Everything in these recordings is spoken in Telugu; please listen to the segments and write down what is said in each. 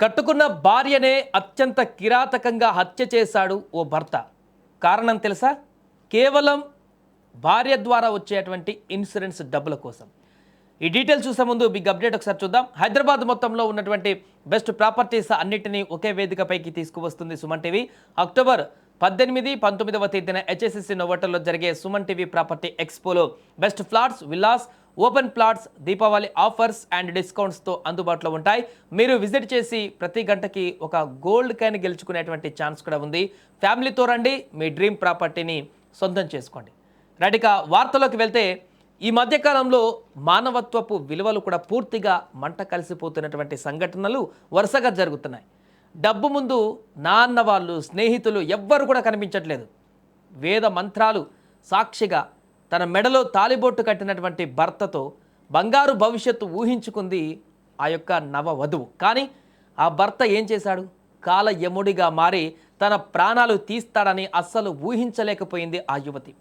కట్టుకున్న భార్యనే అత్యంత కిరాతకంగా హత్య చేశాడు ఓ భర్త. కారణం తెలుసా? కేవలం భార్య ద్వారా వచ్చేటువంటి ఇన్సూరెన్స్ డబ్బుల కోసం. ఈ డీటెయిల్స్ చూసే ముందు బిగ్ అప్డేట్ ఒకసారి చూద్దాం. హైదరాబాద్ మొత్తంలో ఉన్నటువంటి బెస్ట్ ప్రాపర్టీస్ అన్నిటినీ ఒకే వేదికపైకి తీసుకువస్తుంది సుమన్ టీవీ. అక్టోబర్ 18, 19వ తేదీన హెచ్ఎస్సిసి నోవోటల్లో జరిగే సుమన్ టీవీ ప్రాపర్టీ ఎక్స్పోలో best flats, villas, open plots Deepavali offers and డిస్కౌంట్స్తో అందుబాటులో ఉంటాయి. మీరు విజిట్ చేసి ప్రతి గంటకి ఒక గోల్డ్ కాయిన్ గెలుచుకునేటువంటి ఛాన్స్ కూడా ఉంది. ఫ్యామిలీతో రండి, మీ డ్రీమ్ ప్రాపర్టీని సొంతం చేసుకోండి. రైట్గా వార్తలోకి వెళ్తే, ఈ మధ్యకాలంలో మానవత్వపు విలువలు కూడా పూర్తిగా మంట కలిసిపోతున్నటువంటి సంఘటనలు వరుసగా జరుగుతున్నాయి. డబ్బు ముందు నాన్న వాళ్ళు, స్నేహితులు ఎవ్వరు కూడా కనిపించట్లేదు. వేద మంత్రాలు సాక్షిగా తన మెడలో తాలిబొట్టు కట్టినటువంటి భర్తతో బంగారు భవిష్యత్తు ఊహించుకుంది ఆ యొక్క నవ వధువు. కానీ ఆ భర్త ఏం చేశాడు? కాల యముడిగా మారి తన ప్రాణాలు తీస్తాడని అస్సలు ఊహించలేకపోయింది ఆ యువతి.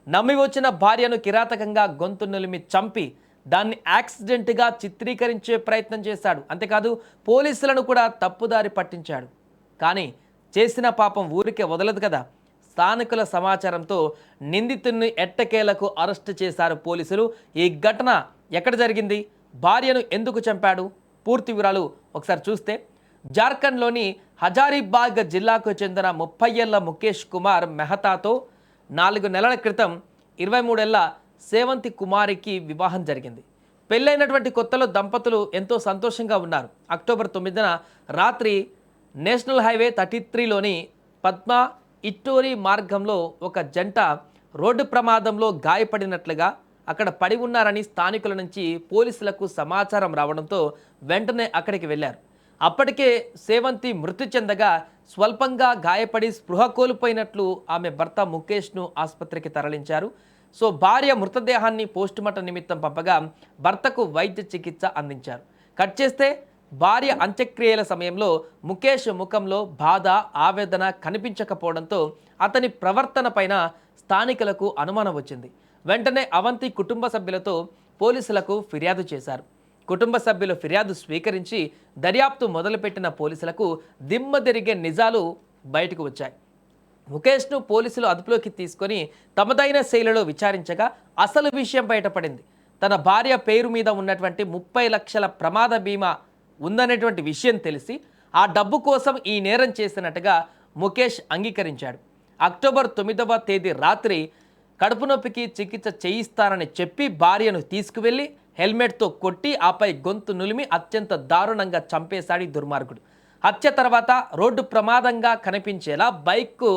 నమ్మి వచ్చిన భార్యను కిరాతకంగా గొంతు నిలిమి చంపి దాన్ని యాక్సిడెంట్గా చిత్రీకరించే ప్రయత్నం చేశాడు. అంతేకాదు పోలీసులను కూడా తప్పుదారి పట్టించాడు. కానీ చేసిన పాపం ఊరికే వదలదు కదా. స్థానికుల సమాచారంతో నిందితుడిని ఎట్టకేలకు అరెస్టు చేశారు పోలీసులు. ఈ ఘటన ఎక్కడ జరిగింది? భార్యను ఎందుకు చంపాడు? పూర్తి వివరాలు ఒకసారి చూస్తే, జార్ఖండ్లోని హజారీబాగ్ జిల్లాకు చెందిన 30 ఏళ్ల ముఖేష్ కుమార్ మెహతాతో 4 నెలల క్రితం 23 ఏళ్ల సేవంతి కుమారికి వివాహం జరిగింది. పెళ్ళైనటువంటి కొత్తలో దంపతులు ఎంతో సంతోషంగా ఉన్నారు. అక్టోబర్ 9న రాత్రి నేషనల్ హైవే 33లోని పద్మ ఇట్టోరి మార్గంలో ఒక జంట రోడ్డు ప్రమాదంలో గాయపడినట్లుగా అక్కడ పడి ఉన్నారని స్థానికుల నుంచి పోలీసులకు సమాచారం రావడంతో వెంటనే అక్కడికి వెళ్ళారు. అప్పటికే సేవంతి మృతి చెందగా స్వల్పంగా గాయపడి స్పృహ కోల్పోయినట్లు ఆమె భర్త ముఖేష్ను ఆసుపత్రికి తరలించారు. సో భార్య మృతదేహాన్ని పోస్టుమార్టం నిమిత్తం పంపగా భర్తకు వైద్య చికిత్స అందించారు. కట్ చేస్తే, భార్య అంత్యక్రియల సమయంలో ముఖేష్ ముఖంలో బాధ, ఆవేదన కనిపించకపోవడంతో అతని ప్రవర్తన పైన స్థానికులకు అనుమానం వచ్చింది. వెంటనే అవంతి కుటుంబ సభ్యులతో పోలీసులకు ఫిర్యాదు చేశారు. కుటుంబ సభ్యులు ఫిర్యాదు స్వీకరించి దర్యాప్తు మొదలుపెట్టిన పోలీసులకు దిమ్మ తిరిగే నిజాలు బయటకు వచ్చాయి. ముఖేష్ను పోలీసులు అదుపులోకి తీసుకొని తమదైన శైలిలో విచారించగా అసలు విషయం బయటపడింది. తన భార్య పేరు మీద ఉన్నటువంటి 30 లక్షల ప్రమాద బీమా ఉందనేటువంటి విషయం తెలిసి ఆ డబ్బు కోసం ఈ నేరం చేసినట్టుగా ముఖేష్ అంగీకరించాడు. అక్టోబర్ 9వ తేదీ రాత్రి కడుపు నొప్పికి చికిత్స చేయిస్తానని చెప్పి భార్యను తీసుకువెళ్ళి హెల్మెట్తో కొట్టి ఆపై గొంతు నులిమి అత్యంత దారుణంగా చంపేశాడు ఈ దుర్మార్గుడు. హత్య తర్వాత రోడ్డు ప్రమాదంగా కనిపించేలా బైక్కు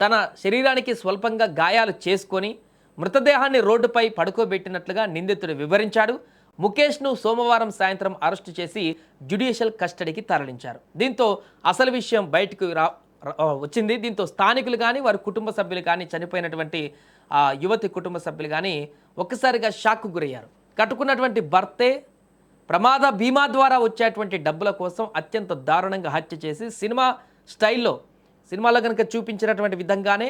తన శరీరానికి స్వల్పంగా గాయాలు చేసుకొని మృతదేహాన్ని రోడ్డుపై పడుకోబెట్టినట్లుగా నిందితుడు వివరించాడు. ముఖేష్ను సోమవారం సాయంత్రం అరెస్టు చేసి జ్యుడిషియల్ కస్టడీకి తరలించారు. దీంతో అసలు విషయం బయటకు వచ్చింది. దీంతో స్థానికులు కానీ, వారి కుటుంబ సభ్యులు కానీ, చనిపోయినటువంటి యువతి కుటుంబ సభ్యులు కానీ ఒక్కసారిగా షాక్కు గురయ్యారు. కట్టుకున్నటువంటి భర్తే ప్రమాద బీమా ద్వారా వచ్చేటువంటి డబ్బుల కోసం అత్యంత దారుణంగా హత్య చేసి సినిమా స్టైల్లో, సినిమాలో కనుక చూపించినటువంటి విధంగానే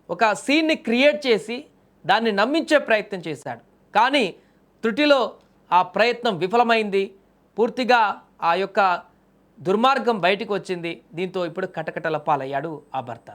ఒక సీన్ని క్రియేట్ చేసి దాన్ని నమ్మించే ప్రయత్నం చేశాడు. కానీ త్రుటిలో ఆ ప్రయత్నం విఫలమైంది. పూర్తిగా ఆ యొక్క దుర్మార్గం బయటకు వచ్చింది. దీంతో ఇప్పుడు కటకటల పాలయ్యాడు ఆ భర్త.